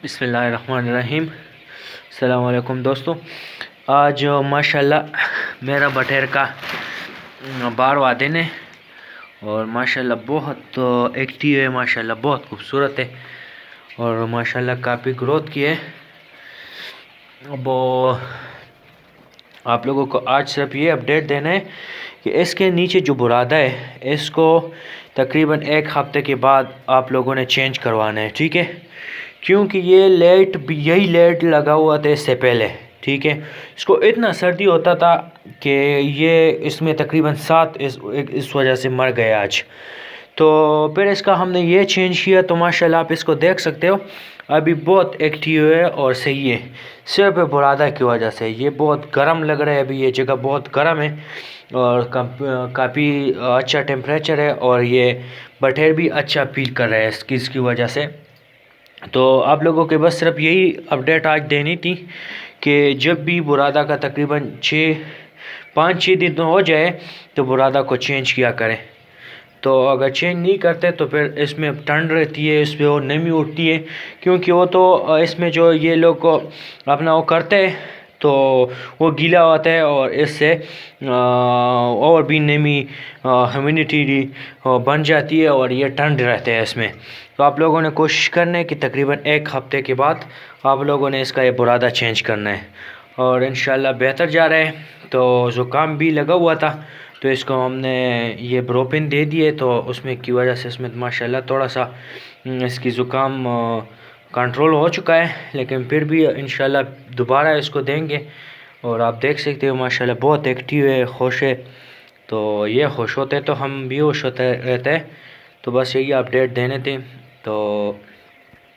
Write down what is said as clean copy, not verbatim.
بسم اللہ الرحمن الرحیم۔ السلام علیکم دوستو، آج ماشاءاللہ میرا بٹیر کا 12واں دن ہے اور ماشاءاللہ بہت ایکٹیو ہے، ماشاءاللہ بہت خوبصورت ہے اور ماشاءاللہ کافی گروتھ کی ہے۔ اب آپ لوگوں کو آج صرف یہ اپڈیٹ دینا ہے کہ اس کے نیچے جو برادہ ہے اس کو تقریباً 1 ہفتے کے بعد آپ لوگوں نے چینج کروانا ہے، ٹھیک ہے؟ کیونکہ یہ یہی لیٹ لگا ہوا تھا اس سے پہلے، ٹھیک ہے؟ اس کو اتنا سردی ہوتا تھا کہ یہ اس میں تقریباً 7 اس وجہ سے مر گئے آج۔ تو پھر اس کا ہم نے یہ چینج کیا، تو ماشاءاللہ آپ اس کو دیکھ سکتے ہو ابھی بہت ایکٹیو ہے اور صحیح ہے، صرف برادہ کی وجہ سے۔ یہ بہت گرم لگ رہا ہے، ابھی یہ جگہ بہت گرم ہے اور کافی اچھا ٹیمپریچر ہے اور یہ بٹیر بھی اچھا فیل کر رہا ہے اس کی وجہ سے۔ تو آپ لوگوں کے بس صرف یہی اپڈیٹ آج دینی تھی کہ جب بھی برادہ کا تقریباً 5-6 دن ہو جائے تو برادہ کو چینج کیا کریں۔ تو اگر چینج نہیں کرتے تو پھر اس میں ٹھنڈ رہتی ہے، اس پہ وہ نمی اٹھتی ہے، کیونکہ وہ تو اس میں جو یہ لوگ کو اپنا وہ کرتے ہیں تو وہ گیلا ہوتا ہے اور اس سے اور بھی نمی ہیومیڈیٹی بن جاتی ہے اور یہ ٹھنڈ رہتے ہیں اس میں۔ تو آپ لوگوں نے کوشش کرنا ہے کہ تقریباً 1 ہفتے کے بعد آپ لوگوں نے اس کا یہ برادہ چینج کرنا ہے اور انشاءاللہ بہتر جا رہا ہے۔ تو زکام بھی لگا ہوا تھا تو اس کو ہم نے یہ بروپن دے دیے، تو اس میں کی وجہ سے اس میں ماشاءاللہ تھوڑا سا اس کی زکام کنٹرول ہو چکا ہے، لیکن پھر بھی انشاءاللہ دوبارہ اس کو دیں گے۔ اور آپ دیکھ سکتے ہو ماشاءاللہ بہت ایکٹیو ہے، خوش ہے، تو یہ خوش ہوتے تو ہم بھی خوش ہوتے رہتے ہیں۔ تو بس یہی اپڈیٹ دینے تھے۔ تو